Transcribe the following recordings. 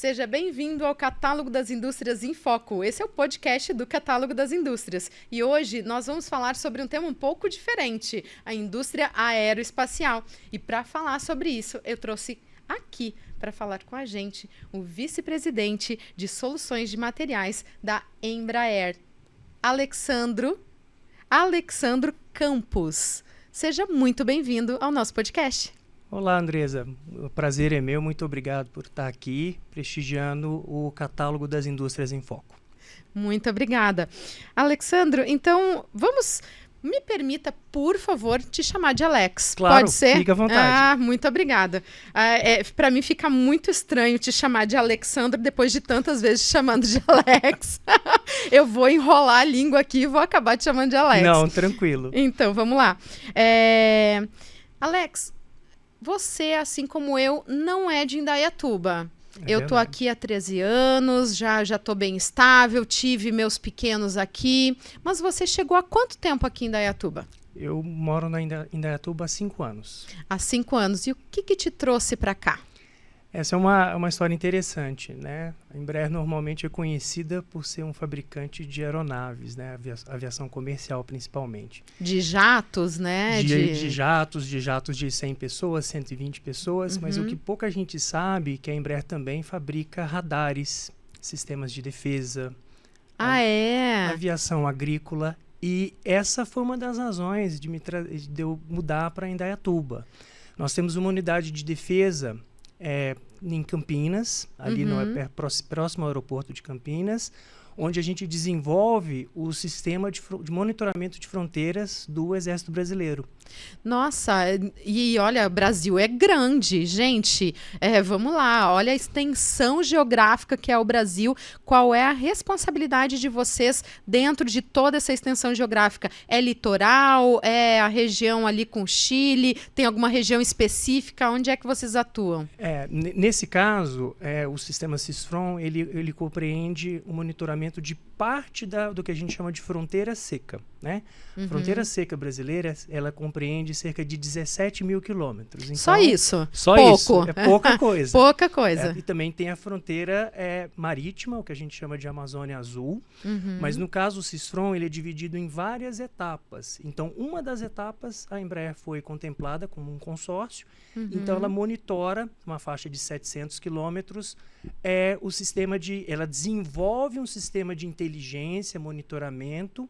Seja bem-vindo ao Catálogo das Indústrias em Foco. Esse é o podcast do Catálogo das Indústrias. E hoje nós vamos falar sobre um tema um pouco diferente, a indústria aeroespacial. E para falar sobre isso, eu trouxe aqui para falar com a gente o vice-presidente de soluções de materiais da Embraer, Alexandro Campos. Seja muito bem-vindo ao nosso podcast. Olá, Andresa. O prazer é meu. Muito obrigado por estar aqui prestigiando o Catálogo das Indústrias em Foco. Muito obrigada. Alexandro, então me permita, por favor, te chamar de Alex. Claro, pode ser? Fica à vontade. Muito obrigada. Para mim fica muito estranho te chamar de Alexandro depois de tantas vezes te chamando de Alex. Eu vou enrolar a língua aqui e vou acabar te chamando de Alex. Não, tranquilo. Então, vamos lá. Alex, você, assim como eu, não é de Indaiatuba. Eu tô aqui há 13 anos, já tô bem estável, tive meus pequenos aqui. Mas você chegou há quanto tempo aqui em Indaiatuba? Eu moro em Indaiatuba há 5 anos. Há 5 anos. E o que te trouxe para cá? Essa é uma história interessante, né? A Embraer normalmente é conhecida por ser um fabricante de aeronaves, né? Aviação comercial, principalmente. De jatos, né? De jatos de 100 pessoas, 120 pessoas. Mas o que pouca gente sabe é que a Embraer também fabrica radares, sistemas de defesa, aviação agrícola. E essa foi uma das razões de eu mudar para Indaiatuba. Nós temos uma unidade de defesa em Campinas, ali próximo ao aeroporto de Campinas, onde a gente desenvolve o sistema de monitoramento de fronteiras do Exército Brasileiro. Nossa, e olha, o Brasil é grande, gente. Vamos lá, olha a extensão geográfica que é o Brasil. Qual é a responsabilidade de vocês dentro de toda essa extensão geográfica? É litoral? É a região ali com Chile? Tem alguma região específica? Onde é que vocês atuam? Nesse caso, o sistema SISFRON, ele compreende o monitoramento de parte do que a gente chama de fronteira seca, né? Fronteira seca brasileira, ela compreende cerca de 17 mil quilômetros. Então, só isso? Só pouco. Isso. É pouca coisa. Pouca coisa. E também tem a fronteira marítima, o que a gente chama de Amazônia Azul. Mas no caso, o SISFRON, ele é dividido em várias etapas. Então, uma das etapas, a Embraer foi contemplada como um consórcio. Então, ela monitora uma faixa de 700 quilômetros. Ela desenvolve um sistema de inteligência, monitoramento,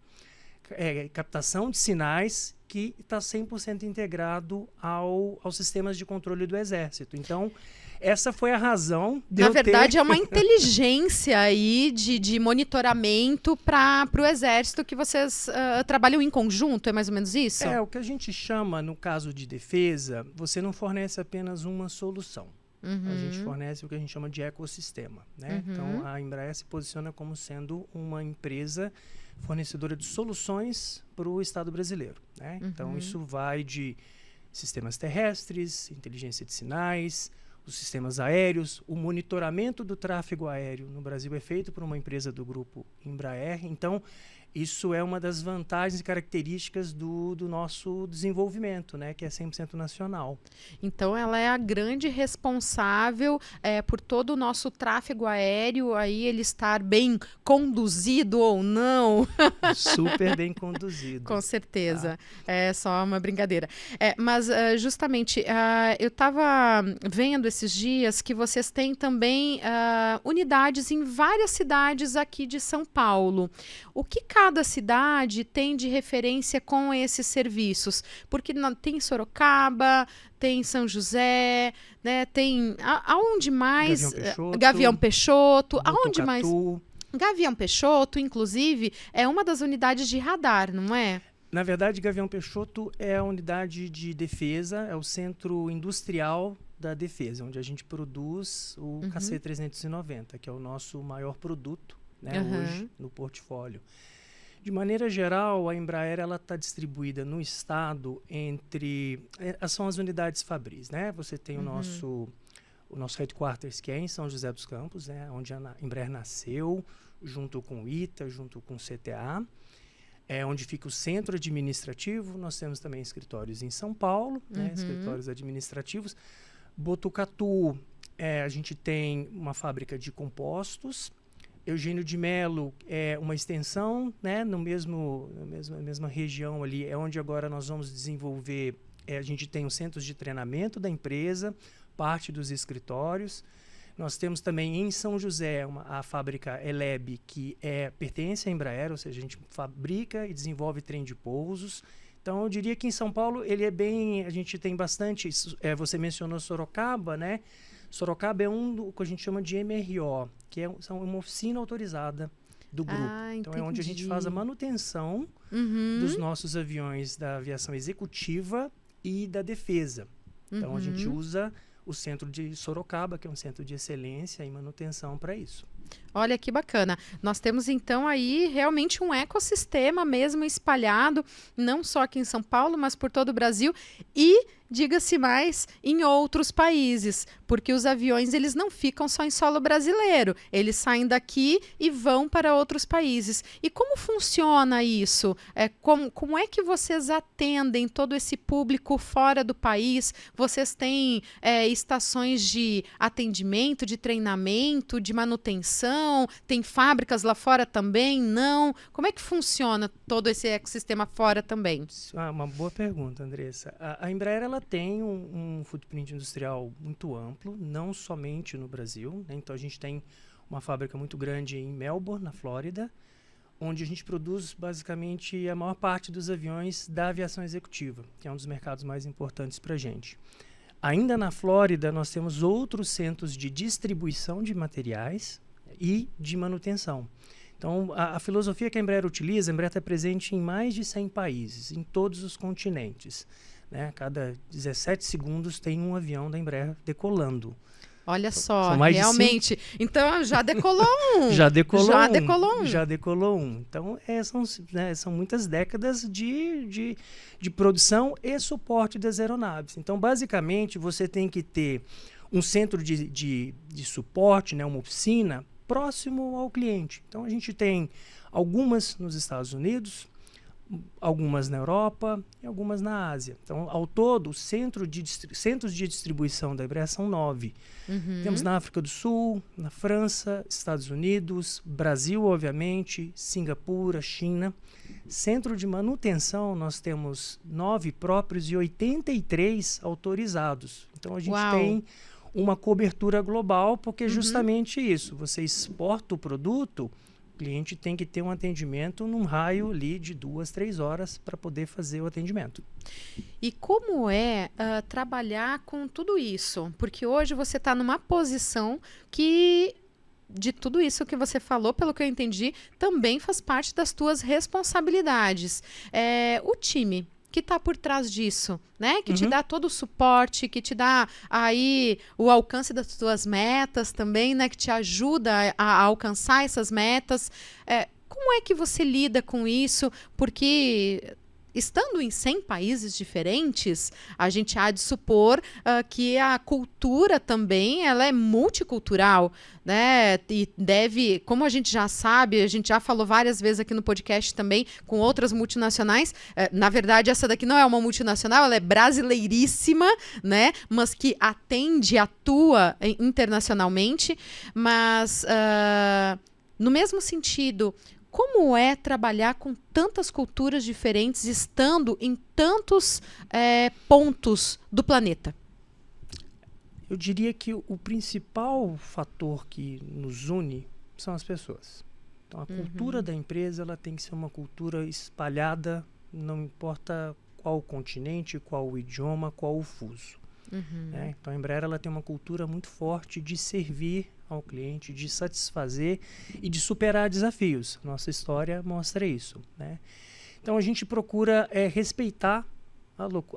captação de sinais que está 100% integrado aos sistemas de controle do Exército. Então, essa foi a razão de Na verdade, é uma inteligência aí de monitoramento para o Exército que vocês trabalham em conjunto, é mais ou menos isso? O que a gente chama, no caso de defesa, você não fornece apenas uma solução. A gente fornece o que a gente chama de ecossistema, né? Então, a Embraer se posiciona como sendo uma empresa fornecedora de soluções para o Estado brasileiro, né? Então, isso vai de sistemas terrestres, inteligência de sinais, os sistemas aéreos, o monitoramento do tráfego aéreo no Brasil é feito por uma empresa do grupo Embraer. Então, isso é uma das vantagens e características do nosso desenvolvimento, né, que é 100% nacional. Então, ela é a grande responsável por todo o nosso tráfego aéreo, aí ele estar bem conduzido ou não. Super bem conduzido. Com certeza. É só uma brincadeira. Mas, justamente, eu estava vendo esses dias que vocês têm também unidades em várias cidades aqui de São Paulo. O que cada cidade tem de referência com esses serviços? Porque tem Sorocaba, tem São José, né? Tem aonde mais? Gavião Peixoto. Aonde mais? Gavião Peixoto, inclusive, é uma das unidades de radar, não é? Na verdade, Gavião Peixoto é a unidade de defesa, é o centro industrial da defesa, onde a gente produz o KC-390, que é o nosso maior produto, né, hoje no portfólio. De maneira geral, a Embraer está distribuída no estado são as unidades Fabris, né? Você tem o nosso headquarters, que é em São José dos Campos, né? Onde a Embraer nasceu, junto com o ITA, junto com o CTA. Onde fica o centro administrativo. Nós temos também escritórios em São Paulo, né? Escritórios administrativos. Botucatu a gente tem uma fábrica de compostos. Eugênio de Melo é uma extensão, né, na mesma região ali, é onde agora nós vamos desenvolver, a gente tem os centros de treinamento da empresa, parte dos escritórios. Nós temos também em São José a fábrica Eleb, que pertence à Embraer, ou seja, a gente fabrica e desenvolve trem de pousos. Então, eu diria que em São Paulo ele é bem, a gente tem bastante, você mencionou Sorocaba, né? Sorocaba é do que a gente chama de MRO, que é uma oficina autorizada do grupo. Então, é onde a gente faz a manutenção dos nossos aviões da aviação executiva e da defesa. Então, a gente usa o centro de Sorocaba, que é um centro de excelência em manutenção para isso. Olha que bacana. Nós temos então aí realmente um ecossistema mesmo espalhado, não só aqui em São Paulo, mas por todo o Brasil e, diga-se mais, em outros países, porque os aviões eles não ficam só em solo brasileiro, eles saem daqui e vão para outros países. E como funciona isso? Como é que vocês atendem todo esse público fora do país? Vocês têm estações de atendimento, de treinamento, de manutenção? Tem fábricas lá fora também? Não? Como é que funciona todo esse ecossistema fora também? Uma boa pergunta, Andressa. A Embraer ela tem um footprint industrial muito amplo, não somente no Brasil, né? Então a gente tem uma fábrica muito grande em Melbourne, na Flórida, onde a gente produz basicamente a maior parte dos aviões da aviação executiva, que é um dos mercados mais importantes para a gente. Ainda na Flórida, nós temos outros centros de distribuição de materiais e de manutenção. Então, a filosofia que a Embraer utiliza, a Embraer está presente em mais de 100 países, em todos os continentes. Né? A cada 17 segundos tem um avião da Embraer decolando. Olha só, realmente. Então, já decolou um. Já decolou um. Então, são muitas décadas de produção e suporte das aeronaves. Então, basicamente, você tem que ter um centro de suporte, né, uma oficina, próximo ao cliente. Então, a gente tem algumas nos Estados Unidos, algumas na Europa e algumas na Ásia. Então, ao todo, centros de distribuição da Embraer são 9. Temos na África do Sul, na França, Estados Unidos, Brasil, obviamente, Singapura, China. Centro de manutenção, nós temos 9 próprios e 83 autorizados. Então, a gente tem uma cobertura global, porque justamente isso, você exporta o produto, o cliente tem que ter um atendimento num raio ali de 2, 3 horas para poder fazer o atendimento. E como é trabalhar com tudo isso? Porque hoje você está numa posição que, de tudo isso que você falou, pelo que eu entendi, também faz parte das tuas responsabilidades. O time que está por trás disso, né? Que te dá todo o suporte, que te dá aí o alcance das tuas metas também, né? Que te ajuda a alcançar essas metas. Como é que você lida com isso? Porque estando em 100 países diferentes, a gente há de supor que a cultura também ela é multicultural, né? E deve, como a gente já sabe, a gente já falou várias vezes aqui no podcast também com outras multinacionais. Na verdade, essa daqui não é uma multinacional, ela é brasileiríssima, né? Mas que atua internacionalmente. Mas, no mesmo sentido, como é trabalhar com tantas culturas diferentes, estando em tantos pontos do planeta? Eu diria que o principal fator que nos une são as pessoas. Então, a cultura da empresa ela tem que ser uma cultura espalhada, não importa qual o continente, qual o idioma, qual o fuso. Né? Então, a Embraer ela tem uma cultura muito forte de servir ao cliente, de satisfazer e de superar desafios. Nossa história mostra isso. Né? Então, a gente procura respeitar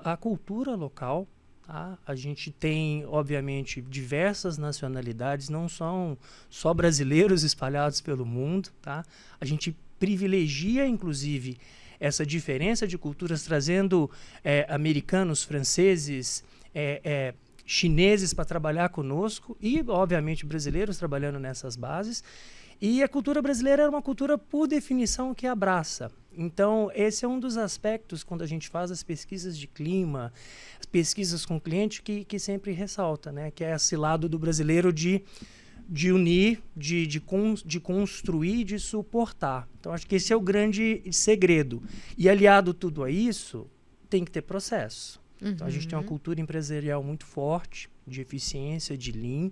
a cultura local. Tá? A gente tem, obviamente, diversas nacionalidades, não são só brasileiros espalhados pelo mundo. Tá? A gente privilegia, inclusive, essa diferença de culturas, trazendo americanos, franceses, chineses para trabalhar conosco e, obviamente, brasileiros trabalhando nessas bases. E a cultura brasileira é uma cultura, por definição, que abraça. Então, esse é um dos aspectos quando a gente faz as pesquisas de clima, as pesquisas com o cliente, que sempre ressalta, né? Que é esse lado do brasileiro de unir, de construir, de suportar. Então, acho que esse é o grande segredo. E aliado tudo a isso, tem que ter processo. Então, a gente tem uma cultura empresarial muito forte, de eficiência, de Lean.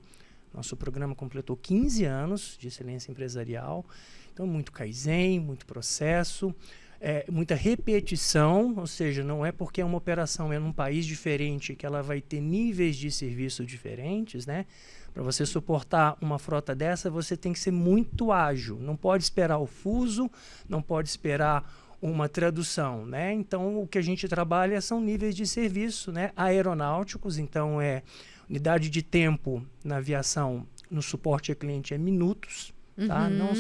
Nosso programa completou 15 anos de excelência empresarial. Então, muito Kaizen, muito processo, muita repetição, ou seja, não é porque uma operação é num país diferente que ela vai ter níveis de serviço diferentes, né? Para você suportar uma frota dessa, você tem que ser muito ágil. Não pode esperar o fuso, não pode esperar uma tradução, né? Então, o que a gente trabalha são níveis de serviço, né? Aeronáuticos, então unidade de tempo na aviação, no suporte ao cliente é minutos, tá? Não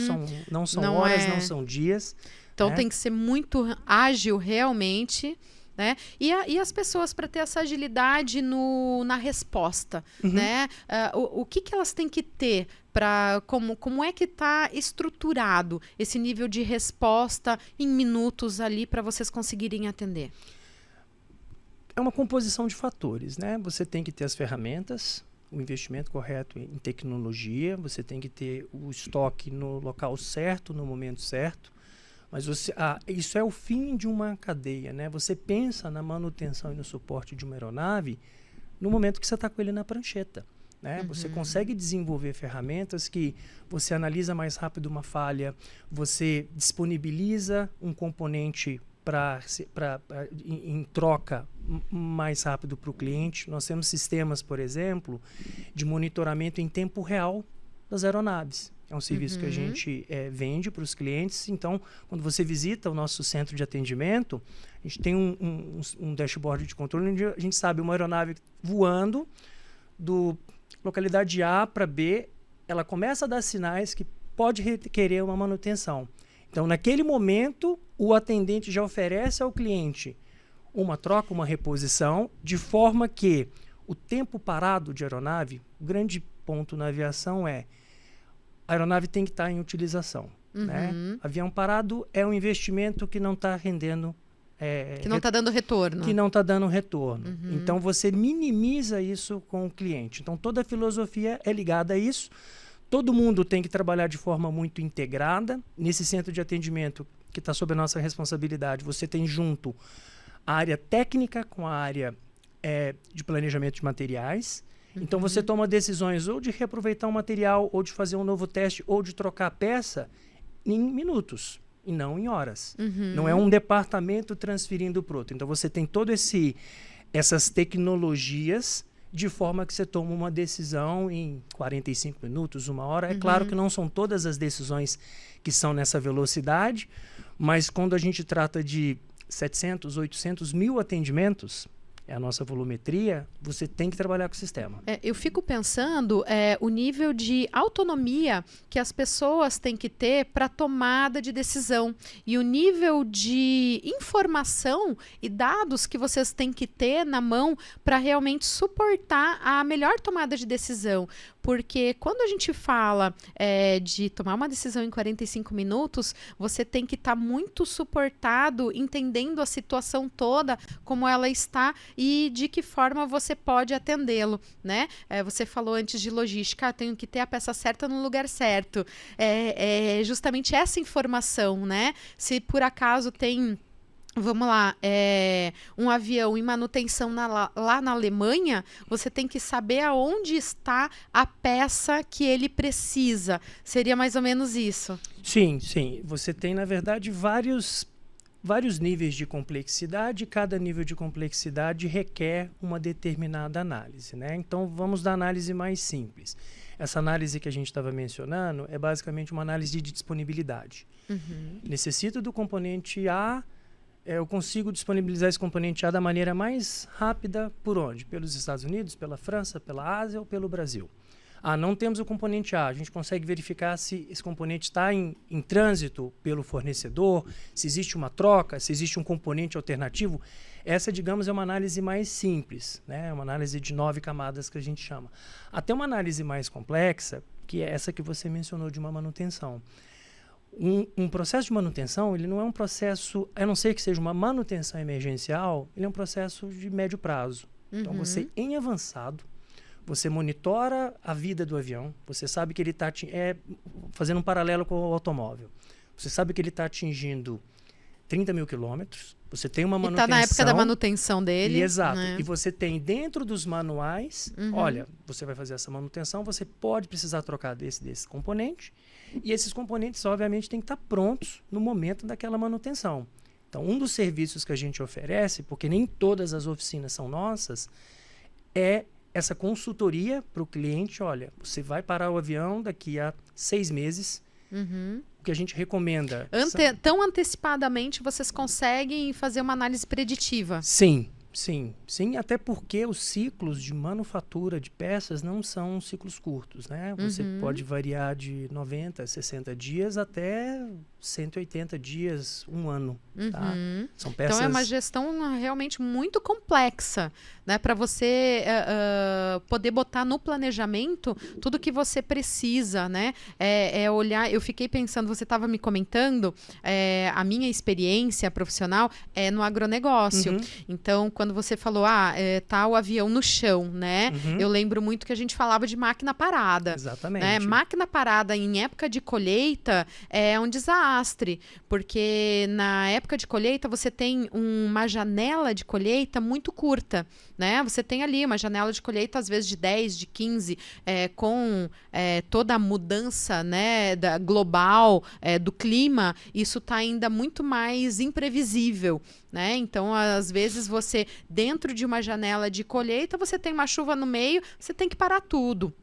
são horas, não são dias. Então, né? Tem que ser muito ágil realmente, né? E as pessoas, para ter essa agilidade na resposta, né? O que elas têm que ter para como é que está estruturado esse nível de resposta em minutos ali para vocês conseguirem atender? É uma composição de fatores, né? Você tem que ter as ferramentas, o investimento correto em tecnologia, você tem que ter o estoque no local certo, no momento certo. Mas isso é o fim de uma cadeia, né? Você pensa na manutenção e no suporte de uma aeronave no momento que você está com ele na prancheta, né? Você consegue desenvolver ferramentas que você analisa mais rápido uma falha, você disponibiliza um componente em troca mais rápido para o cliente. Nós temos sistemas, por exemplo, de monitoramento em tempo real das aeronaves. É um serviço que a gente vende para os clientes. Então, quando você visita o nosso centro de atendimento, a gente tem um dashboard de controle onde a gente sabe uma aeronave voando do localidade A para B, ela começa a dar sinais que pode requerer uma manutenção. Então, naquele momento, o atendente já oferece ao cliente uma troca, uma reposição, de forma que o tempo parado de aeronave, o grande ponto na aviação a aeronave tem que estar em utilização. Né? Avião parado é um investimento que não está rendendo... que não está dando retorno. Que não está dando retorno. Então, você minimiza isso com o cliente. Então, toda a filosofia é ligada a isso. Todo mundo tem que trabalhar de forma muito integrada. Nesse centro de atendimento, que está sob a nossa responsabilidade, você tem junto a área técnica com a área de planejamento de materiais. Então, você toma decisões ou de reaproveitar um material, ou de fazer um novo teste, ou de trocar a peça em minutos e não em horas. Não é um departamento transferindo para o outro. Então, você tem todas essas tecnologias de forma que você toma uma decisão em 45 minutos, 1 hora. É claro que não são todas as decisões que são nessa velocidade, mas quando a gente trata de 700, 800 mil atendimentos, é a nossa volumetria, você tem que trabalhar com o sistema. Eu fico pensando o nível de autonomia que as pessoas têm que ter para tomada de decisão e o nível de informação e dados que vocês têm que ter na mão para realmente suportar a melhor tomada de decisão. Porque quando a gente fala de tomar uma decisão em 45 minutos, você tem que estar muito suportado, entendendo a situação toda, como ela está e de que forma você pode atendê-lo, né? Você falou antes de logística, tenho que ter a peça certa no lugar certo. Justamente essa informação, né? Se por acaso tem... Vamos lá, um avião em manutenção lá na Alemanha, você tem que saber aonde está a peça que ele precisa. Seria mais ou menos isso? Sim, sim. Você tem, na verdade, vários níveis de complexidade. Cada nível de complexidade requer uma determinada análise, né? Então, vamos da análise mais simples. Essa análise que a gente estava mencionando é basicamente uma análise de disponibilidade. Necessito do componente A... eu consigo disponibilizar esse componente A da maneira mais rápida por onde? Pelos Estados Unidos, pela França, pela Ásia ou pelo Brasil? Não temos o componente A. A gente consegue verificar se esse componente está em trânsito pelo fornecedor, se existe uma troca, se existe um componente alternativo. Essa, digamos, é uma análise mais simples, né? Uma análise de 9 camadas que a gente chama. Até uma análise mais complexa, que é essa que você mencionou de uma manutenção. Um processo de manutenção, ele não é um processo, a não ser que seja uma manutenção emergencial, ele é um processo de médio prazo. Então, você, em avançado, você monitora a vida do avião, você sabe que ele está, fazendo um paralelo com o automóvel, você sabe que ele está atingindo 30 mil quilômetros, você tem uma manutenção... E está na época da manutenção dele. Exato. Né? E você tem dentro dos manuais, olha, você vai fazer essa manutenção, você pode precisar trocar desse componente, e esses componentes, obviamente, têm que estar prontos no momento daquela manutenção. Então, um dos serviços que a gente oferece, porque nem todas as oficinas são nossas, é essa consultoria para o cliente. Olha, você vai parar o avião daqui a 6 meses, o que a gente recomenda... Tão antecipadamente vocês conseguem fazer uma análise preditiva? Sim, até porque os ciclos de manufatura de peças não são ciclos curtos, né? Você pode variar de 90, 60 dias até 180 dias, 1 ano, tá? São peças... Então é uma gestão realmente muito complexa, né? Para você poder botar no planejamento tudo que você precisa, né? É olhar... Eu fiquei pensando, você estava me comentando, a minha experiência profissional é no agronegócio. Então, quando você falou, tá o avião no chão, né? Eu lembro muito que a gente falava de máquina parada. Exatamente. Né? Máquina parada em época de colheita é um desastre, porque na época de colheita você tem uma janela de colheita muito curta, né? Você tem ali uma janela de colheita às vezes de 10, de 15, com toda a mudança, né, global do clima, isso está ainda muito mais imprevisível, né? Então, às vezes você, dentro de uma janela de colheita, você tem uma chuva no meio, você tem que parar tudo.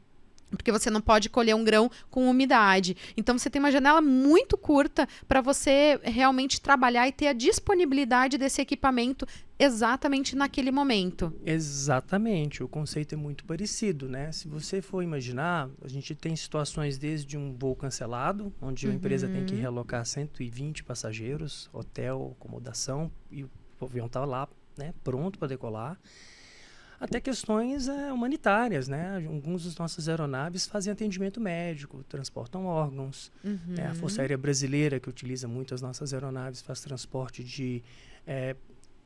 Porque você não pode colher um grão com umidade. Então, você tem uma janela muito curta para você realmente trabalhar e ter a disponibilidade desse equipamento exatamente naquele momento. Exatamente. O conceito é muito parecido, né? Se você for imaginar, a gente tem situações desde um voo cancelado, onde a empresa tem que realocar 120 passageiros, hotel, acomodação, e o avião está lá, né, pronto para decolar, até questões humanitárias, né? Algumas das nossas aeronaves fazem atendimento médico, transportam órgãos. A Força Aérea Brasileira, que utiliza muito as nossas aeronaves, faz transporte de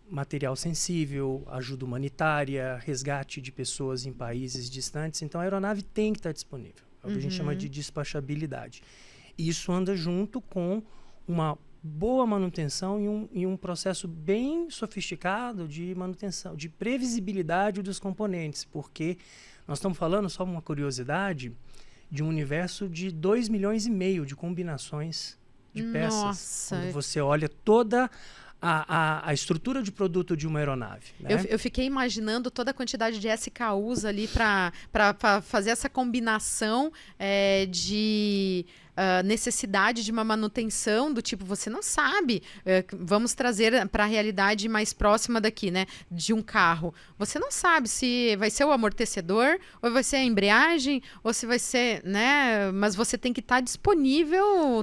material sensível, ajuda humanitária, resgate de pessoas em países distantes. Então, a aeronave tem que estar disponível. É o que a gente chama de despachabilidade. E isso anda junto com uma boa manutenção e um processo bem sofisticado de manutenção, de previsibilidade dos componentes, porque nós estamos falando, só uma curiosidade, de um universo de 2,5 milhões de combinações de peças. Nossa! Quando você olha toda a estrutura de produto de uma aeronave. Né? Eu fiquei imaginando toda a quantidade de SKUs ali para fazer essa combinação de necessidade de uma manutenção do tipo, você não sabe, vamos trazer para a realidade mais próxima daqui, né, de um carro. Você não sabe se vai ser o amortecedor, ou vai ser a embreagem, ou se vai ser, né, mas você tem que estar disponível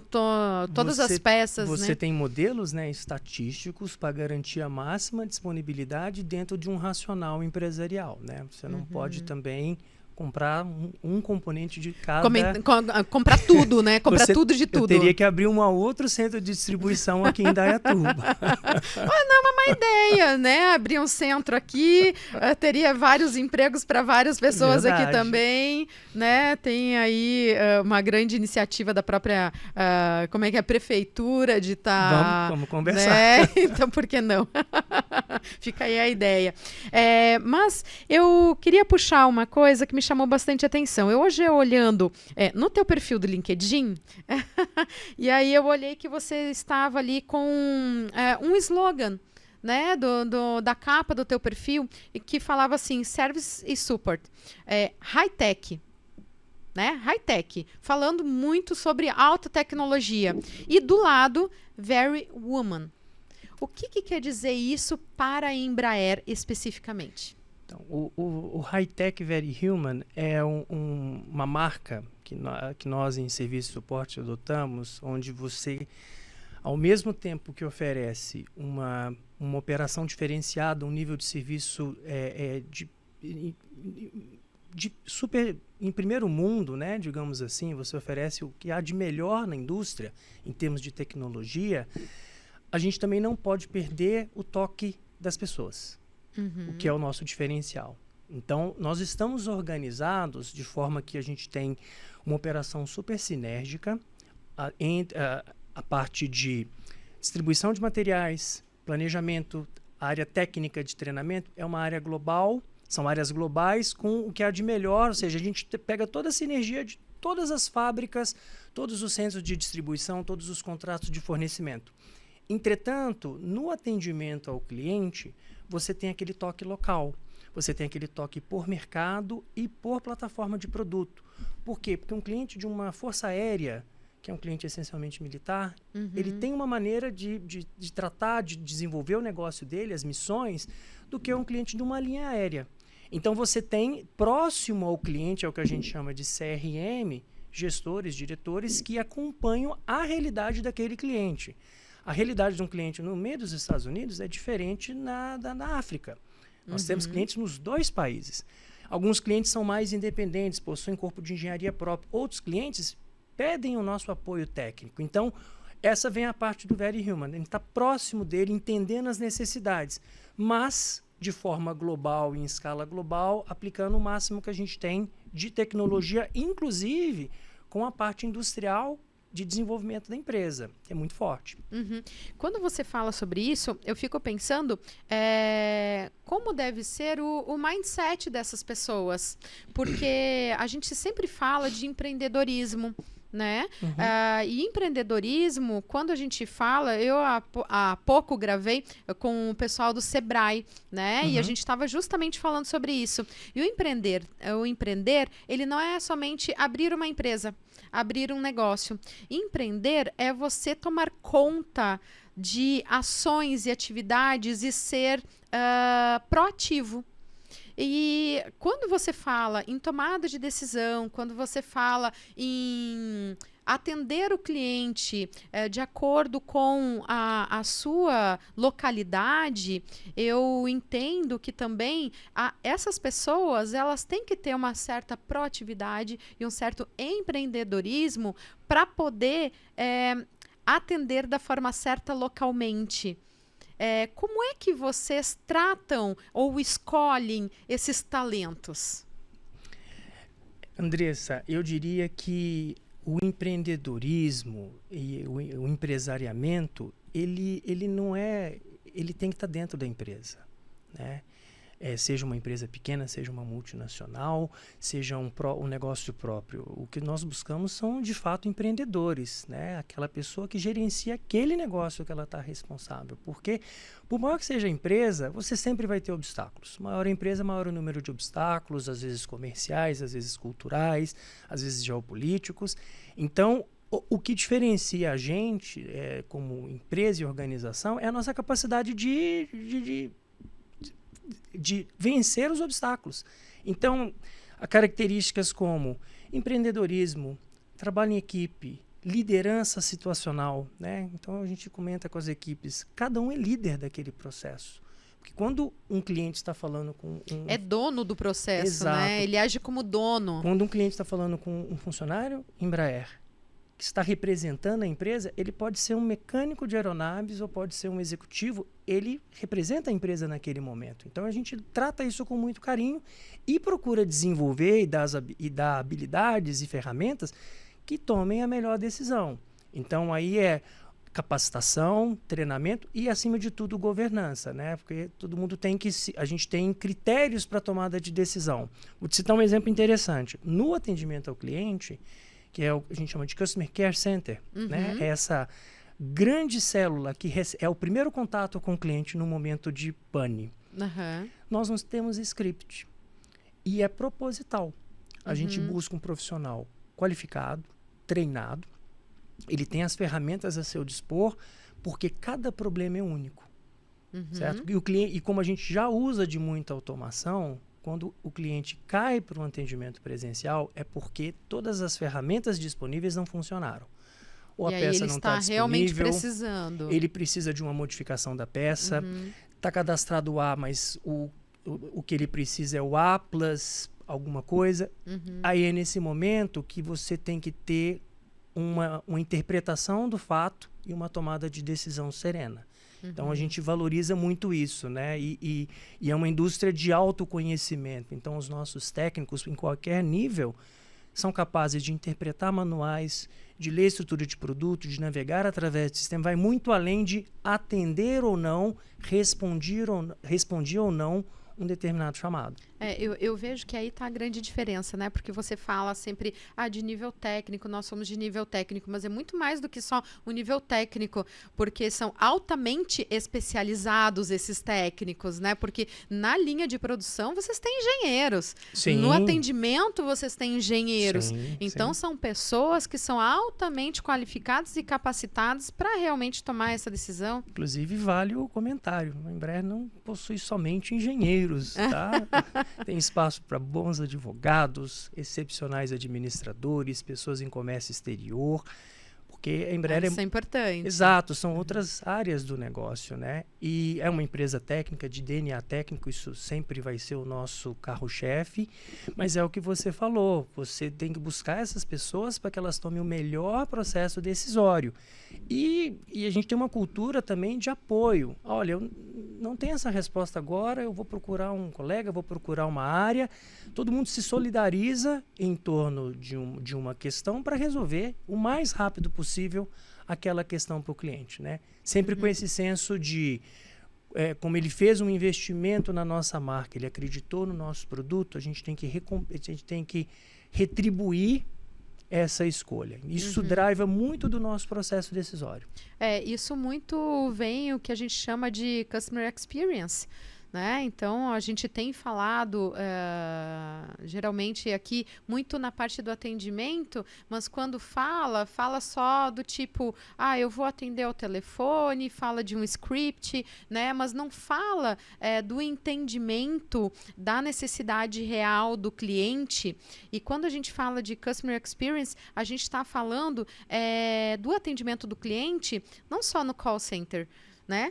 todas as peças. Você né? tem modelos, né, estatísticos para garantir a máxima disponibilidade dentro de um racional empresarial, né? Você não pode também comprar um componente de cada... Comprar tudo, né? Comprar tudo de tudo. Eu teria que abrir um outro centro de distribuição aqui em Dayatuba. Não é uma má ideia, né? Abrir um centro aqui, teria vários empregos para várias pessoas aqui também, né? Tem aí uma grande iniciativa da própria, prefeitura de estar... Vamos conversar. Né? Então, por que não? Fica aí a ideia. Mas eu queria puxar uma coisa que me chamou bastante atenção. Eu hoje olhando no teu perfil do LinkedIn, e aí eu olhei que você estava ali com um slogan, né, da capa do teu perfil, e que falava assim, Service e Support, high-tech. Né? High-tech, falando muito sobre alta tecnologia. E do lado, Very Woman. O que quer dizer isso para a Embraer especificamente? Então, o High-Tech Very Human é uma marca que nós em serviço de suporte adotamos, onde você, ao mesmo tempo que oferece uma operação diferenciada, um nível de serviço em primeiro mundo, né, digamos assim, você oferece o que há de melhor na indústria, em termos de tecnologia, a gente também não pode perder o toque das pessoas, o que é o nosso diferencial. Então, nós estamos organizados de forma que a gente tem uma operação super sinérgica, a parte de distribuição de materiais, planejamento, a área técnica de treinamento é uma área global, são áreas globais com o que há de melhor, ou seja, a gente pega toda a sinergia de todas as fábricas, todos os centros de distribuição, todos os contratos de fornecimento. Entretanto, no atendimento ao cliente, você tem aquele toque local, você tem aquele toque por mercado e por plataforma de produto. Por quê? Porque um cliente de uma força aérea, que é um cliente essencialmente militar, ele tem uma maneira de tratar, de desenvolver o negócio dele, as missões, do que um cliente de uma linha aérea. Então, você tem próximo ao cliente, é o que a gente chama de CRM, gestores, diretores, que acompanham a realidade daquele cliente. A realidade de um cliente no meio dos Estados Unidos é diferente na África. Nós temos clientes nos 2 países. Alguns clientes são mais independentes, possuem corpo de engenharia próprio. Outros clientes pedem o nosso apoio técnico. Então, essa vem a parte do Very Human. A gente está próximo dele, entendendo as necessidades, mas de forma global e em escala global, aplicando o máximo que a gente tem de tecnologia, inclusive com a parte industrial de desenvolvimento da empresa, que é muito forte. Quando você fala sobre isso, eu fico pensando como deve ser o mindset dessas pessoas, porque a gente sempre fala de empreendedorismo, né? E empreendedorismo, quando a gente fala, eu há pouco gravei com o pessoal do Sebrae, né? E a gente estava justamente falando sobre isso. E o empreender, ele não é somente abrir uma empresa, abrir um negócio. Empreender é você tomar conta de ações e atividades e ser proativo. E quando você fala em tomada de decisão, quando você fala em atender o cliente de acordo com a sua localidade, eu entendo que também essas pessoas elas têm que ter uma certa proatividade e um certo empreendedorismo para poder atender da forma certa localmente. Como é que vocês tratam ou escolhem esses talentos? Andressa, eu diria que o empreendedorismo e o empresariamento, ele não é... Ele tem que estar dentro da empresa, né? Seja uma empresa pequena, seja uma multinacional, seja um negócio próprio. O que nós buscamos são, de fato, empreendedores, né? Aquela pessoa que gerencia aquele negócio que ela está responsável. Porque, por maior que seja a empresa, você sempre vai ter obstáculos. Maior a empresa, maior o número de obstáculos, às vezes comerciais, às vezes culturais, às vezes geopolíticos. Então, o que diferencia a gente, como empresa e organização, é a nossa capacidade de vencer os obstáculos. Então, há características como empreendedorismo, trabalho em equipe, liderança situacional, né? Então, a gente comenta com as equipes, cada um é líder daquele processo. Porque quando um cliente está falando com é dono do processo, Exato. Né? Ele age como dono. Quando um cliente está falando com um funcionário Embraer, que está representando a empresa, ele pode ser um mecânico de aeronaves ou pode ser um executivo, ele representa a empresa naquele momento. Então, a gente trata isso com muito carinho e procura desenvolver e dar habilidades e ferramentas que tomem a melhor decisão. Então, aí capacitação, treinamento e, acima de tudo, governança, né? Porque todo mundo a gente tem critérios para tomada de decisão. Vou te citar um exemplo interessante. No atendimento ao cliente, que é o que a gente chama de Customer Care Center, né? É essa grande célula que é o primeiro contato com o cliente no momento de pane. Nós não temos script. E é proposital. A gente busca um profissional qualificado, treinado, ele tem as ferramentas a seu dispor, porque cada problema é único. Certo? E como a gente já usa de muita automação, quando o cliente cai para um atendimento presencial, é porque todas as ferramentas disponíveis não funcionaram. Ou e a peça não está disponível, realmente precisando. Ele precisa de uma modificação da peça, está cadastrado o A, mas o que ele precisa é o A plus alguma coisa, aí é nesse momento que você tem que ter uma interpretação do fato e uma tomada de decisão serena. Então, a gente valoriza muito isso, né? E é uma indústria de autoconhecimento. Então, os nossos técnicos, em qualquer nível, são capazes de interpretar manuais, de ler estrutura de produto, de navegar através do sistema. Vai muito além de atender ou não, respondir ou não um determinado chamado. Eu vejo que aí está a grande diferença, né? Porque você fala sempre de nível técnico, nós somos de nível técnico, mas é muito mais do que só o nível técnico, porque são altamente especializados esses técnicos, né? Porque na linha de produção vocês têm engenheiros, Sim. No atendimento vocês têm engenheiros, Sim, então são pessoas que são altamente qualificadas e capacitadas para realmente tomar essa decisão. Inclusive, vale o comentário, a Embraer não possui somente engenheiros, tá? Tem espaço para bons advogados, excepcionais administradores, pessoas em comércio exterior, porque a Embraer Isso é importante. Exato, são outras áreas do negócio, né? E é uma empresa técnica, de DNA técnico, isso sempre vai ser o nosso carro-chefe, mas é o que você falou, você tem que buscar essas pessoas para que elas tomem o melhor processo decisório. E a gente tem uma cultura também de apoio. Olha, eu não tenho essa resposta agora, eu vou procurar um colega, vou procurar uma área. Todo mundo se solidariza em torno de uma questão para resolver o mais rápido possível aquela questão para o cliente, né? Sempre com esse senso de, como ele fez um investimento na nossa marca, ele acreditou no nosso produto, a gente tem que retribuir essa escolha. Isso driva muito do nosso processo decisório. Isso muito vem o que a gente chama de customer experience, né? Então, a gente tem falado, geralmente aqui, muito na parte do atendimento, mas quando fala só do tipo, eu vou atender ao telefone, fala de um script, né? Mas não fala do entendimento da necessidade real do cliente. E quando a gente fala de customer experience, a gente está falando do atendimento do cliente, não só no call center, né?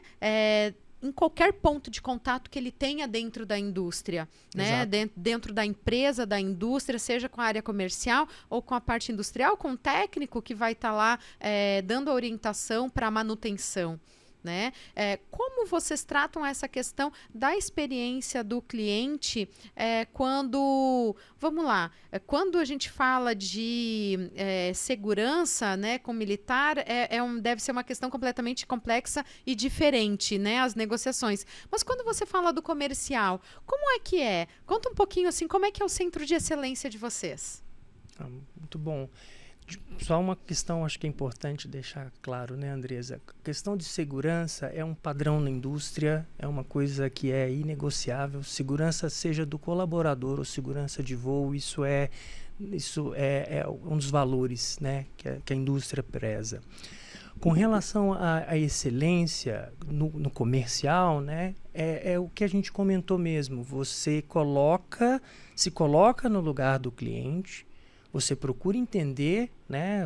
Em qualquer ponto de contato que ele tenha dentro da indústria, né? Dentro da empresa, da indústria, seja com a área comercial ou com a parte industrial, com o técnico que vai estar lá dando a orientação para a manutenção, né? Como vocês tratam essa questão da experiência do cliente quando, vamos lá, quando a gente fala de segurança, né, com militar, deve ser uma questão completamente complexa e diferente, né, as negociações. Mas quando você fala do comercial, como é que é? Conta um pouquinho assim, como é que é o centro de excelência de vocês? Muito bom. Só uma questão, acho que é importante deixar claro, né, Andresa? A questão de segurança é um padrão na indústria, é uma coisa que é inegociável. Segurança, seja do colaborador ou segurança de voo, isso é um dos valores, né, que a indústria preza. Com relação à excelência no comercial, né, é o que a gente comentou mesmo. Você se coloca no lugar do cliente. Você procura entender, né?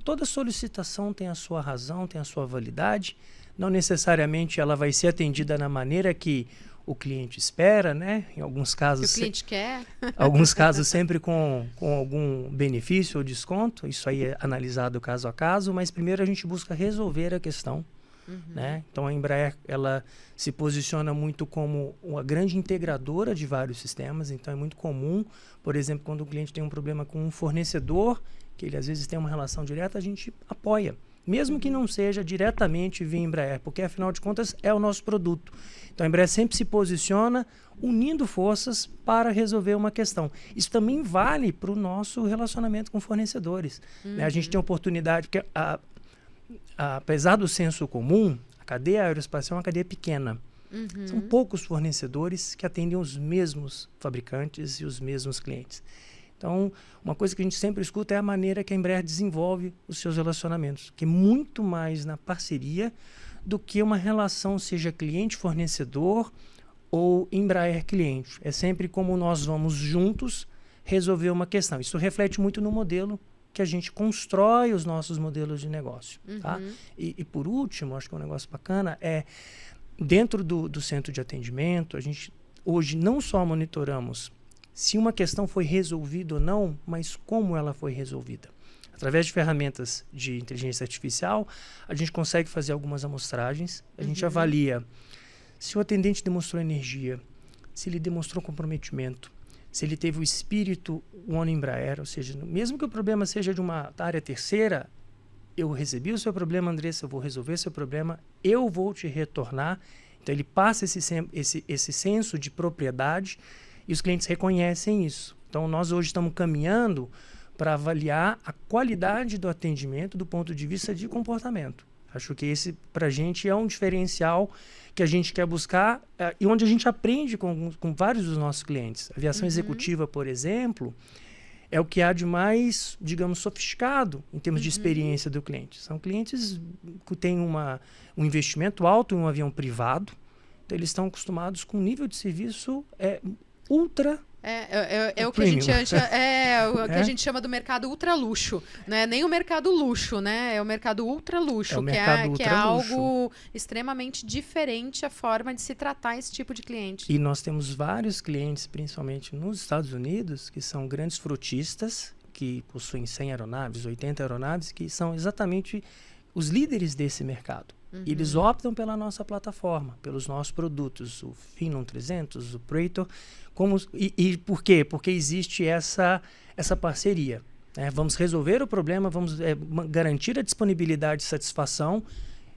Toda solicitação tem a sua razão, tem a sua validade. Não necessariamente ela vai ser atendida na maneira que o cliente espera, né? Em alguns casos... Que o cliente quer. Alguns casos sempre com algum benefício ou desconto. Isso aí é analisado caso a caso, mas primeiro a gente busca resolver a questão. Né? Então, a Embraer ela se posiciona muito como uma grande integradora de vários sistemas. Então, é muito comum, por exemplo, quando o cliente tem um problema com um fornecedor, que ele às vezes tem uma relação direta, a gente apoia. Mesmo que não seja diretamente via Embraer, porque afinal de contas é o nosso produto. Então, a Embraer sempre se posiciona unindo forças para resolver uma questão. Isso também vale para o nosso relacionamento com fornecedores. Né? A gente tem oportunidade, porque apesar do senso comum, a cadeia aeroespacial é uma cadeia pequena. São poucos fornecedores que atendem os mesmos fabricantes e os mesmos clientes. Então, uma coisa que a gente sempre escuta é a maneira que a Embraer desenvolve os seus relacionamentos, que é muito mais na parceria do que uma relação, seja cliente-fornecedor ou Embraer-cliente. É sempre como nós vamos juntos resolver uma questão. Isso reflete muito no modelo que a gente constrói os nossos modelos de negócio. Tá? E por último, acho que é um negócio bacana, dentro do centro de atendimento, a gente hoje não só monitoramos se uma questão foi resolvida ou não, mas como ela foi resolvida. Através de ferramentas de inteligência artificial, a gente consegue fazer algumas amostragens, a gente avalia se o atendente demonstrou energia, se ele demonstrou comprometimento, se ele teve o espírito One Embraer, ou seja, mesmo que o problema seja de uma área terceira, eu recebi o seu problema, Andressa, eu vou resolver seu problema, eu vou te retornar. Então, ele passa esse senso de propriedade e os clientes reconhecem isso. Então, nós hoje estamos caminhando para avaliar a qualidade do atendimento do ponto de vista de comportamento. Acho que esse, para a gente, é um diferencial que a gente quer buscar e onde a gente aprende com vários dos nossos clientes. A aviação executiva, por exemplo, é o que há de mais, digamos, sofisticado em termos de experiência do cliente. São clientes que têm um investimento alto em um avião privado, então eles estão acostumados com um nível de serviço ultra É o que a gente chama do mercado ultra luxo, né? Nem o mercado luxo, né? É o mercado ultra luxo, que é algo extremamente diferente a forma de se tratar esse tipo de cliente. E nós temos vários clientes, principalmente nos Estados Unidos, que são grandes frotistas, que possuem 100 aeronaves, 80 aeronaves, que são exatamente os líderes desse mercado. E eles optam pela nossa plataforma, pelos nossos produtos, o Phenom 300, o Praetor. E por quê? Porque existe essa parceria. Vamos resolver o problema, vamos garantir a disponibilidade e satisfação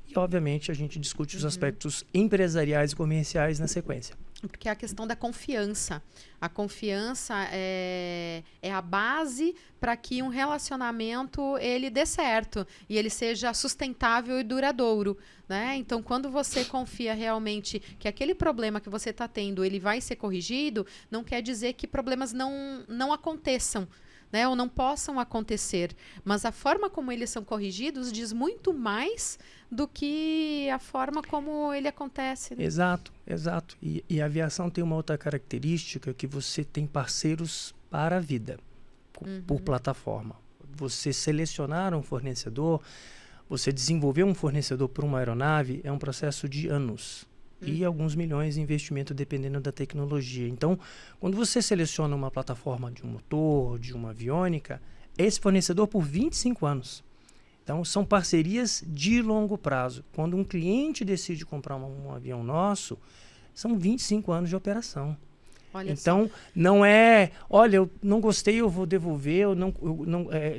e, obviamente, a gente discute os aspectos empresariais e comerciais na sequência. Porque é a questão da confiança. A confiança é a base para que um relacionamento ele dê certo e ele seja sustentável e duradouro, né? Então, quando você confia realmente que aquele problema que você está tendo ele vai ser corrigido, não quer dizer que problemas não aconteçam, né? Ou não possam acontecer. Mas a forma como eles são corrigidos diz muito mais do que a forma como ele acontece. Né? Exato. E a aviação tem uma outra característica, que você tem parceiros para a vida, por plataforma. Você selecionar um fornecedor, você desenvolver um fornecedor para uma aeronave é um processo de anos. E alguns milhões de investimento dependendo da tecnologia. Então, quando você seleciona uma plataforma de um motor, de uma aviônica, esse fornecedor por 25 anos. Então, são parcerias de longo prazo. Quando um cliente decide comprar um avião nosso, são 25 anos de operação. Então, não é, olha, eu não gostei, eu vou devolver,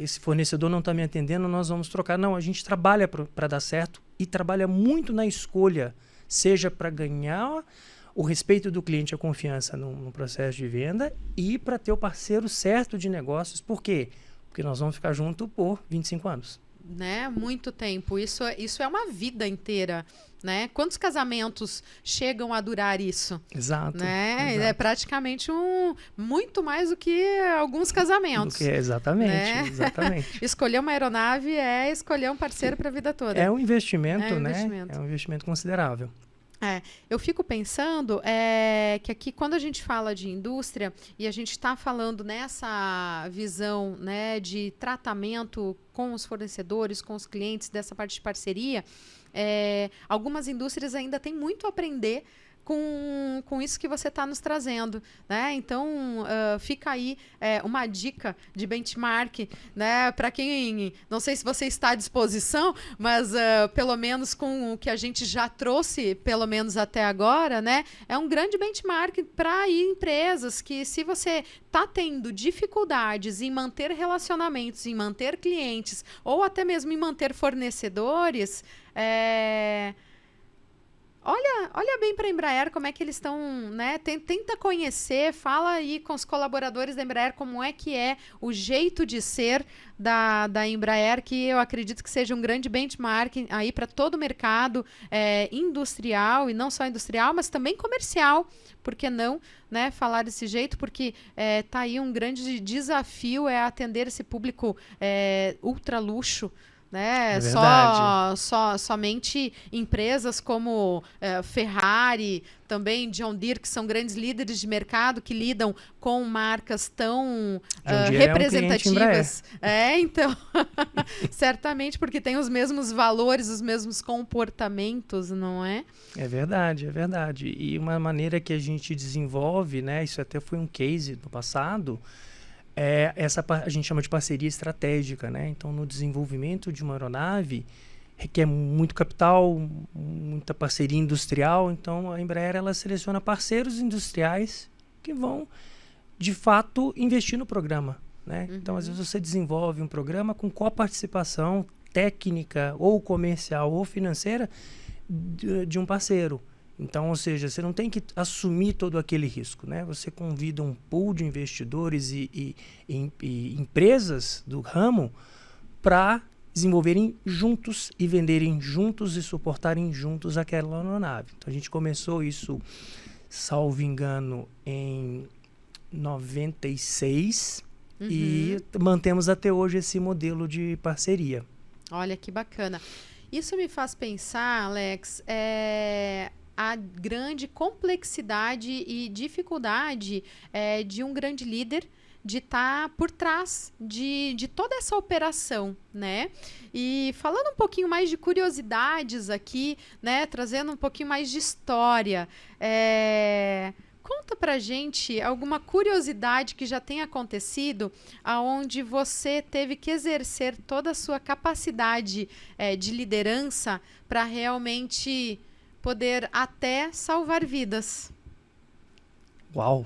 esse fornecedor não está me atendendo, nós vamos trocar. Não, a gente trabalha para dar certo e trabalha muito na escolha, seja para ganhar o respeito do cliente, a confiança no processo de venda e para ter o parceiro certo de negócios. Por quê? Porque nós vamos ficar juntos por 25 anos. Né? Muito tempo. Isso é uma vida inteira, né? Quantos casamentos chegam a durar isso? Exato. Né? Exato. É praticamente muito mais do que alguns casamentos. Exatamente, né? Exatamente. Escolher uma aeronave é escolher um parceiro para a vida toda. É um investimento, né? É um investimento considerável. Eu fico pensando que aqui, quando a gente fala de indústria e a gente está falando nessa visão, né, de tratamento com os fornecedores, com os clientes, dessa parte de parceria, algumas indústrias ainda têm muito a aprender com isso que você está nos trazendo, né? Então, fica aí uma dica de benchmark, né? Para quem, não sei se você está à disposição, mas pelo menos com o que a gente já trouxe, pelo menos até agora, né? É um grande benchmark para empresas que, se você está tendo dificuldades em manter relacionamentos, em manter clientes, ou até mesmo em manter fornecedores, Olha bem para a Embraer como é que eles estão, né? Tenta conhecer, fala aí com os colaboradores da Embraer como é que é o jeito de ser da Embraer, que eu acredito que seja um grande benchmark aí para todo o mercado industrial, e não só industrial, mas também comercial. Por que não, né, falar desse jeito? Porque tá aí um grande desafio atender esse público ultra luxo, né? É verdade. Somente empresas como Ferrari, também John Deere, que são grandes líderes de mercado, que lidam com marcas tão John Deere é um cliente Embraer. representativas. Então, certamente porque tem os mesmos valores, os mesmos comportamentos, não é? É verdade, é verdade. E uma maneira que a gente desenvolve, né? Isso até foi um case no passado. A gente chama de parceria estratégica, né? Então, no desenvolvimento de uma aeronave, requer muito capital, muita parceria industrial. Então, a Embraer, ela seleciona parceiros industriais que vão, de fato, investir no programa, né? Então, às vezes, você desenvolve um programa com coparticipação técnica, ou comercial, ou financeira, de um parceiro. Então, ou seja, você não tem que assumir todo aquele risco, né? Você convida um pool de investidores e empresas do ramo para desenvolverem juntos e venderem juntos e suportarem juntos aquela aeronave. Então, a gente começou isso, salvo engano, em 96 e mantemos até hoje esse modelo de parceria. Olha que bacana. Isso me faz pensar, Alex, a grande complexidade e dificuldade de um grande líder de estar por trás de toda essa operação, né? E falando um pouquinho mais de curiosidades aqui, né? Trazendo um pouquinho mais de história, conta pra gente alguma curiosidade que já tenha acontecido aonde você teve que exercer toda a sua capacidade de liderança para realmente poder até salvar vidas. Uau!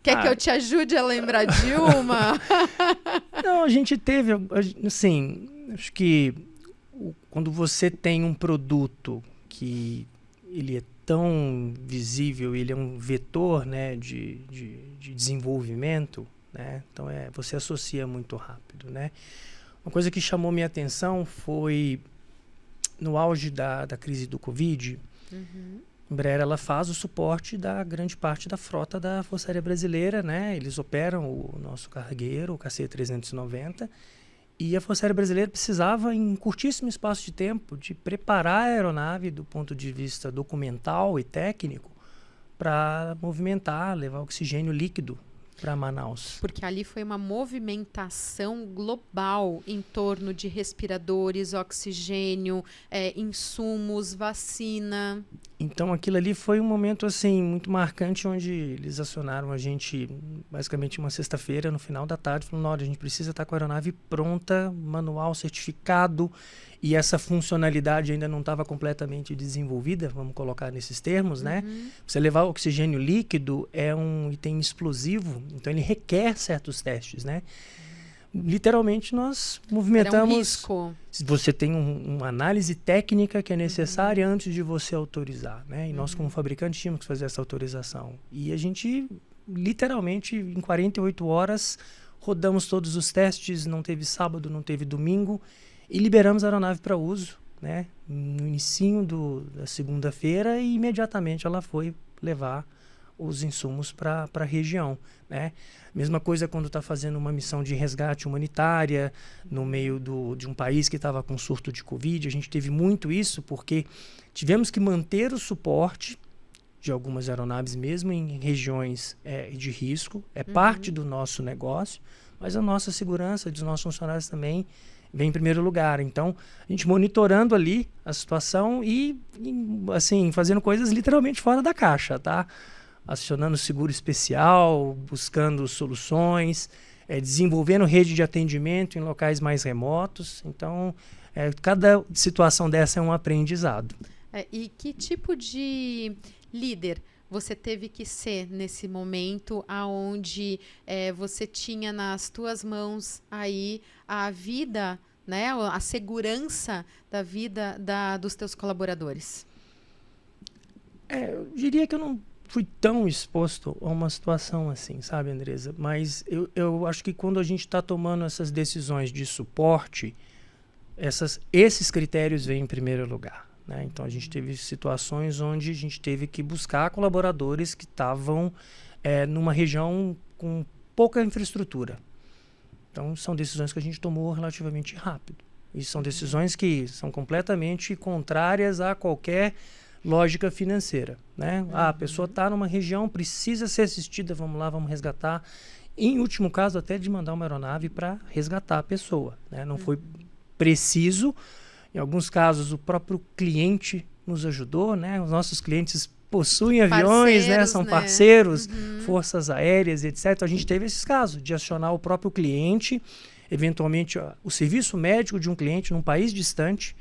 Quer que eu te ajude a lembrar de uma? Não, a gente teve, assim, acho que quando você tem um produto que ele é tão visível, ele é um vetor, né, de desenvolvimento, né? Então você associa muito rápido, né? Uma coisa que chamou minha atenção foi no auge da crise do Covid. A Embraer, ela faz o suporte da grande parte da frota da Força Aérea Brasileira, né? Eles operam o nosso cargueiro, o KC-390, e a Força Aérea Brasileira precisava, em curtíssimo espaço de tempo, de preparar a aeronave do ponto de vista documental e técnico para movimentar, levar oxigênio líquido para Manaus. Porque ali foi uma movimentação global em torno de respiradores, oxigênio, insumos, vacina. Então aquilo ali foi um momento assim muito marcante, onde eles acionaram a gente basicamente uma sexta-feira, no final da tarde, falando: olha, a gente precisa estar com a aeronave pronta, manual certificado, e essa funcionalidade ainda não estava completamente desenvolvida, vamos colocar nesses termos, né? Você levar oxigênio líquido é um item explosivo, então ele requer certos testes, né? Literalmente nós movimentamos. Era um risco. Você tem uma análise técnica que é necessária antes de você autorizar, né? E nós, como fabricante, tínhamos que fazer essa autorização. E a gente, literalmente, em 48 horas, rodamos todos os testes, não teve sábado, não teve domingo, e liberamos a aeronave para uso, né? No inicinho da segunda-feira, e imediatamente ela foi levar os insumos para a região, né? Mesma coisa quando está fazendo uma missão de resgate humanitária no meio de um país que estava com surto de Covid. A gente teve muito isso porque tivemos que manter o suporte de algumas aeronaves mesmo em regiões de risco. É parte do nosso negócio, mas a nossa segurança dos nossos funcionários também vem em primeiro lugar. Então, a gente monitorando ali a situação e assim, fazendo coisas literalmente fora da caixa, tá? Acionando seguro especial, buscando soluções, desenvolvendo rede de atendimento em locais mais remotos. Então, cada situação dessa é um aprendizado. E que tipo de líder você teve que ser nesse momento aonde você tinha nas tuas mãos aí a vida, né, a segurança da vida dos teus colaboradores? Eu diria que eu não fui tão exposto a uma situação assim, sabe, Andresa? Mas eu acho que quando a gente está tomando essas decisões de suporte, esses critérios vêm em primeiro lugar, né? Então, a gente teve situações onde a gente teve que buscar colaboradores que estavam numa região com pouca infraestrutura. Então, são decisões que a gente tomou relativamente rápido. E são decisões que são completamente contrárias a qualquer lógica financeira, né? A pessoa está numa região, precisa ser assistida, vamos lá, vamos resgatar. Em último caso, até de mandar uma aeronave para resgatar a pessoa, né? Não foi preciso. Em alguns casos, o próprio cliente nos ajudou, né? Os nossos clientes possuem aviões, né? São parceiros, forças aéreas, etc. Então, a gente teve esses casos de acionar o próprio cliente, eventualmente o serviço médico de um cliente num país distante,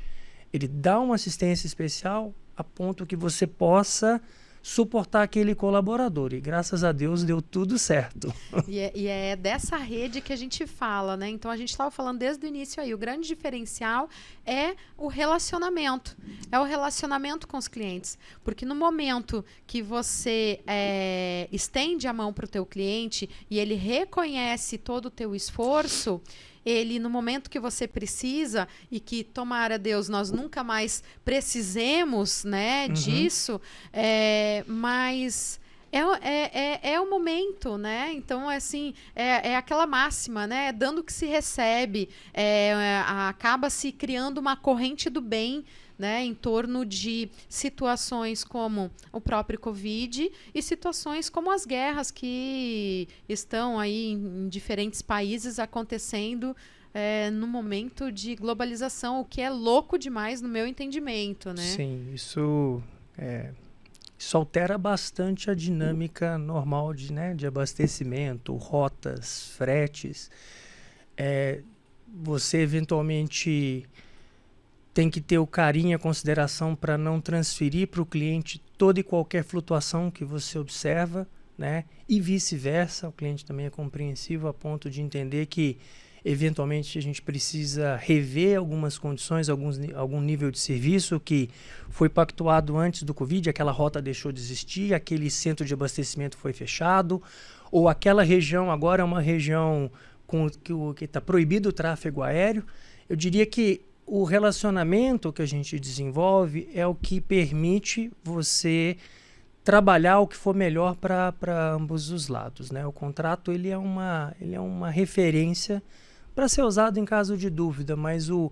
ele dá uma assistência especial a ponto que você possa suportar aquele colaborador. E graças a Deus deu tudo certo. E é dessa rede que a gente fala, né? Então a gente estava falando desde o início aí, o grande diferencial é o relacionamento. É o relacionamento com os clientes. Porque no momento que você estende a mão para o teu cliente e ele reconhece todo o teu esforço, ele, no momento que você precisa, e que, tomara Deus, nós nunca mais precisemos, né, disso, mas é o momento, né? Então, assim, é aquela máxima, né? Dando que se recebe, acaba se criando uma corrente do bem, né, em torno de situações como o próprio Covid e situações como as guerras que estão aí em diferentes países acontecendo no momento de globalização, o que é louco demais no meu entendimento, né? Sim, isso altera bastante a dinâmica normal de abastecimento, rotas, fretes. Você eventualmente tem que ter o carinho e a consideração para não transferir para o cliente toda e qualquer flutuação que você observa, né? E vice-versa, o cliente também é compreensivo a ponto de entender que, eventualmente, a gente precisa rever algumas condições, algum nível de serviço que foi pactuado antes do Covid, aquela rota deixou de existir, aquele centro de abastecimento foi fechado, ou aquela região agora é uma região que está proibido o tráfego aéreo. Eu diria que o relacionamento que a gente desenvolve é o que permite você trabalhar o que for melhor para ambos os lados, né? O contrato ele é uma referência para ser usado em caso de dúvida, mas o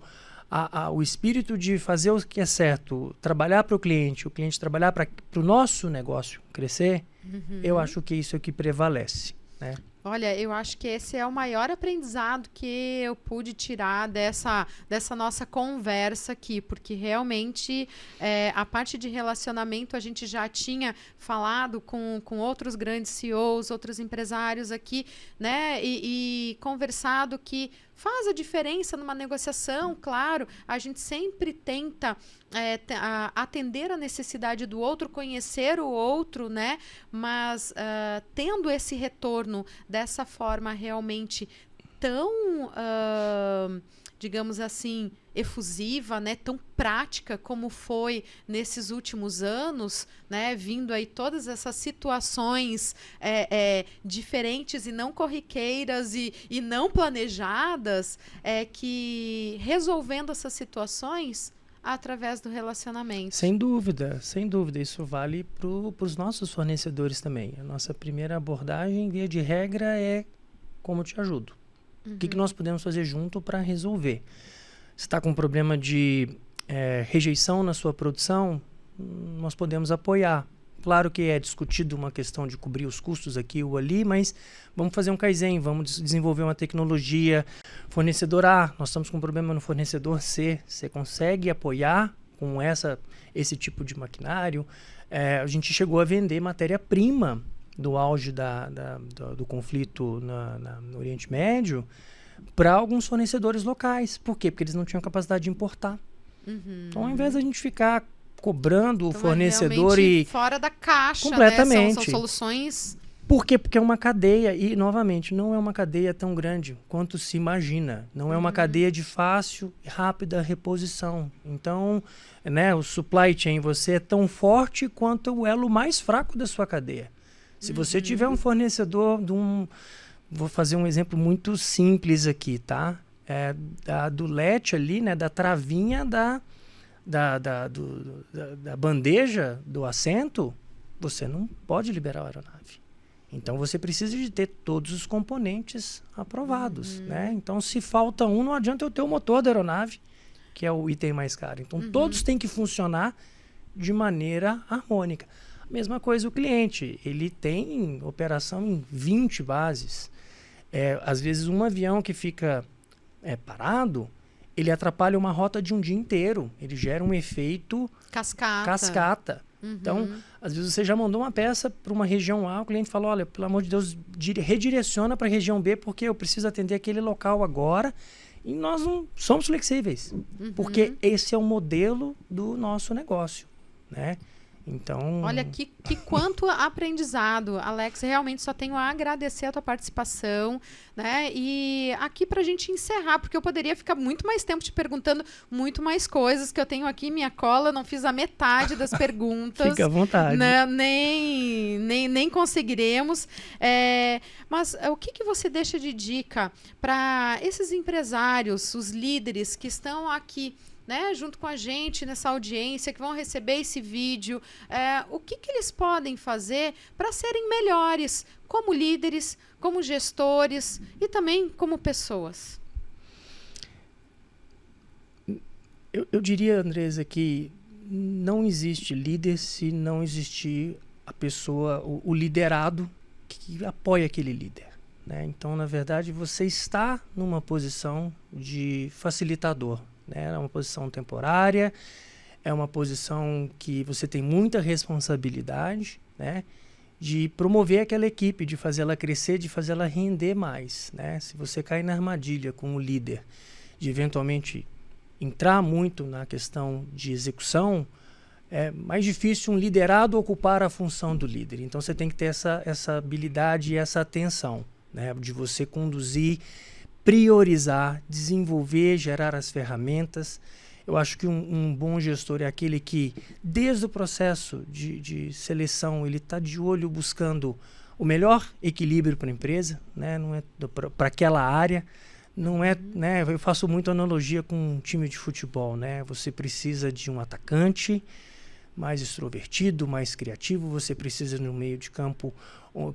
espírito de fazer o que é certo, trabalhar para o cliente trabalhar para o nosso negócio crescer, eu acho que isso é o que prevalece, né? Olha, eu acho que esse é o maior aprendizado que eu pude tirar dessa nossa conversa aqui, porque realmente a parte de relacionamento a gente já tinha falado com outros grandes CEOs, outros empresários aqui, né? E conversado que faz a diferença numa negociação, claro, a gente sempre tenta atender a necessidade do outro, conhecer o outro, né? Mas tendo esse retorno dessa forma realmente tão, digamos assim, efusiva, né, tão prática como foi nesses últimos anos, né, vindo aí todas essas situações diferentes e não corriqueiras e não planejadas, que resolvendo essas situações através do relacionamento. Sem dúvida, isso vale para os nossos fornecedores também. A nossa primeira abordagem, via de regra, é como te ajudo. O que nós podemos fazer junto para resolver? Se está com um problema de rejeição na sua produção, nós podemos apoiar. Claro que é discutido uma questão de cobrir os custos aqui ou ali, mas vamos fazer um Kaizen, vamos desenvolver uma tecnologia. Fornecedor A, nós estamos com um problema no fornecedor C. Você consegue apoiar com esse tipo de maquinário? A gente chegou a vender matéria-prima do auge do conflito no Oriente Médio para alguns fornecedores locais. Por quê? Porque eles não tinham capacidade de importar. Então, ao invés da gente ficar cobrando o fornecedor e fora da caixa, completamente, né? São soluções. Por quê? Porque é uma cadeia e, novamente, não é uma cadeia tão grande quanto se imagina. Não é uma cadeia de fácil e rápida reposição. Então, né, o supply chain, você é tão forte quanto o elo mais fraco da sua cadeia. Se você tiver um fornecedor vou fazer um exemplo muito simples aqui, tá? Do LED ali, né, da travinha da bandeja do assento, você não pode liberar a aeronave. Então, você precisa de ter todos os componentes aprovados, né? Então, se falta um, não adianta eu ter o motor da aeronave, que é o item mais caro. Então, todos têm que funcionar de maneira harmônica. A mesma coisa o cliente, ele tem operação em 20 bases. Às vezes, um avião que fica parado, ele atrapalha uma rota de um dia inteiro. Ele gera um efeito cascata. Então, às vezes você já mandou uma peça para uma região A, o cliente fala, olha, pelo amor de Deus, redireciona para a região B, porque eu preciso atender aquele local agora. E nós não somos flexíveis, porque esse é o modelo do nosso negócio, né? Então... Olha, que quanto aprendizado, Alex. Realmente só tenho a agradecer a tua participação, né? E aqui pra gente encerrar, porque eu poderia ficar muito mais tempo te perguntando muito mais coisas que eu tenho aqui em minha cola, não fiz a metade das perguntas. Fica à vontade. Né? Nem conseguiremos. Mas o que você deixa de dica para esses empresários, os líderes que estão aqui, né, junto com a gente nessa audiência, que vão receber esse vídeo, o que eles podem fazer para serem melhores como líderes, como gestores e também como pessoas? Eu diria, Andresa, que não existe líder se não existir a pessoa, o liderado que apoia aquele líder, né? Então, na verdade, você está numa posição de facilitador. É uma posição temporária, é uma posição que você tem muita responsabilidade, né, de promover aquela equipe, de fazê-la crescer, de fazê-la render mais, né? Se você cair na armadilha como líder, de eventualmente entrar muito na questão de execução, é mais difícil um liderado ocupar a função do líder. Então você tem que ter essa habilidade e essa atenção, né, de você conduzir, priorizar, desenvolver, gerar as ferramentas. Eu acho que um bom gestor é aquele que, desde o processo de seleção, ele está de olho buscando o melhor equilíbrio para a empresa, né? Não é para aquela área. Não é, né? Eu faço muito analogia com um time de futebol, né? Você precisa de um atacante mais extrovertido, mais criativo, você precisa no meio de campo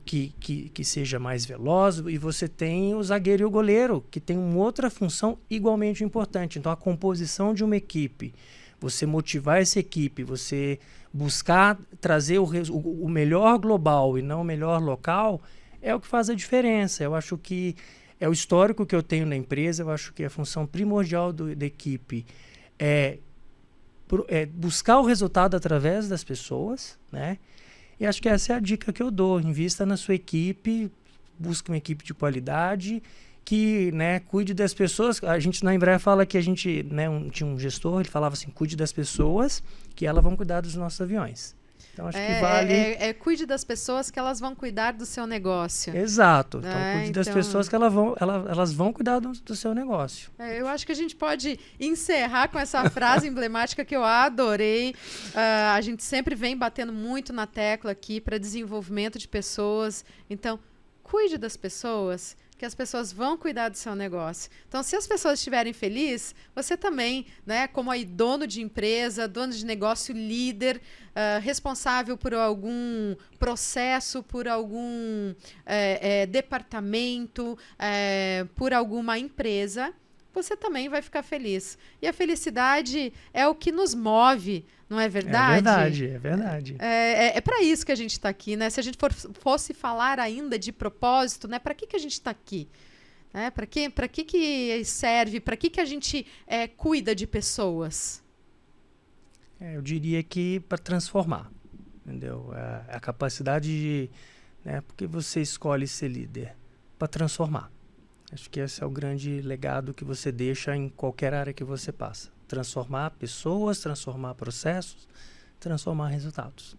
que seja mais veloz, e você tem o zagueiro e o goleiro, que tem uma outra função igualmente importante. Então, a composição de uma equipe, você motivar essa equipe, você buscar trazer o melhor global e não o melhor local, é o que faz a diferença. Eu acho que é o histórico que eu tenho na empresa, eu acho que a função primordial da equipe é buscar o resultado através das pessoas, né? E acho que essa é a dica que eu dou. Invista na sua equipe, busque uma equipe de qualidade, que, né, cuide das pessoas. A gente na Embraer fala que a gente, né, tinha um gestor, ele falava assim, cuide das pessoas, que elas vão cuidar dos nossos aviões. Então, acho que vale... cuide das pessoas que elas vão cuidar do seu negócio. Exato. Então, cuide das pessoas que elas vão cuidar do seu negócio. Eu acho que a gente pode encerrar com essa frase emblemática que eu adorei. A gente sempre vem batendo muito na tecla aqui para desenvolvimento de pessoas. Então, cuide das pessoas, que as pessoas vão cuidar do seu negócio. Então, se as pessoas estiverem felizes, você também, né, como aí dono de empresa, dono de negócio, líder, responsável por algum processo, por algum departamento, por alguma empresa, você também vai ficar feliz. E a felicidade é o que nos move, não é verdade? É verdade. É para isso que a gente está aqui, né? Se a gente fosse falar ainda de propósito, né? Para que a gente está aqui? Né? Para que serve? Para que a gente cuida de pessoas? Eu diria que para transformar, entendeu? A capacidade de... Né? Porque você escolhe ser líder para transformar. Acho que esse é o grande legado que você deixa em qualquer área que você passa. Transformar pessoas, transformar processos, transformar resultados.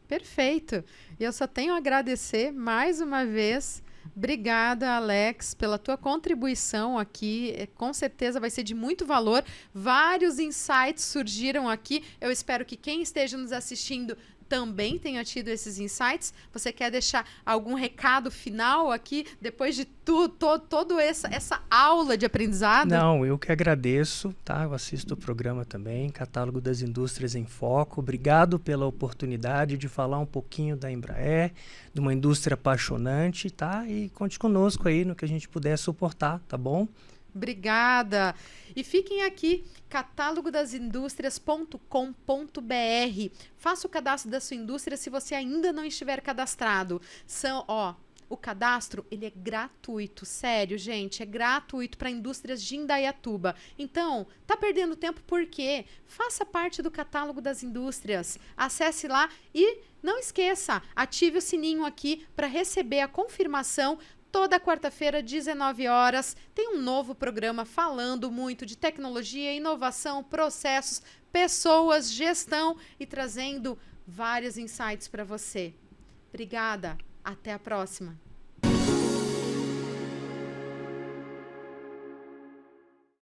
Perfeito. E eu só tenho a agradecer mais uma vez. Obrigada, Alex, pela tua contribuição aqui. Com certeza vai ser de muito valor. Vários insights surgiram aqui. Eu espero que quem esteja nos assistindo também tenha tido esses insights. Você quer deixar algum recado final aqui, depois de toda essa aula de aprendizado? Não, eu que agradeço, tá? Eu assisto o programa também, Catálogo das Indústrias em Foco. Obrigado pela oportunidade de falar um pouquinho da Embraer, de uma indústria apaixonante, tá? E conte conosco aí no que a gente puder suportar, tá bom? Obrigada. E fiquem aqui, catálogodasindústrias.com.br. Faça o cadastro da sua indústria se você ainda não estiver cadastrado. O cadastro, ele é gratuito, sério, gente, é gratuito para indústrias de Indaiatuba. Então, tá perdendo tempo por quê? Faça parte do catálogo das indústrias. Acesse lá e não esqueça, ative o sininho aqui para receber a confirmação. Toda quarta-feira, 19 horas, tem um novo programa falando muito de tecnologia, inovação, processos, pessoas, gestão e trazendo vários insights para você. Obrigada, até a próxima.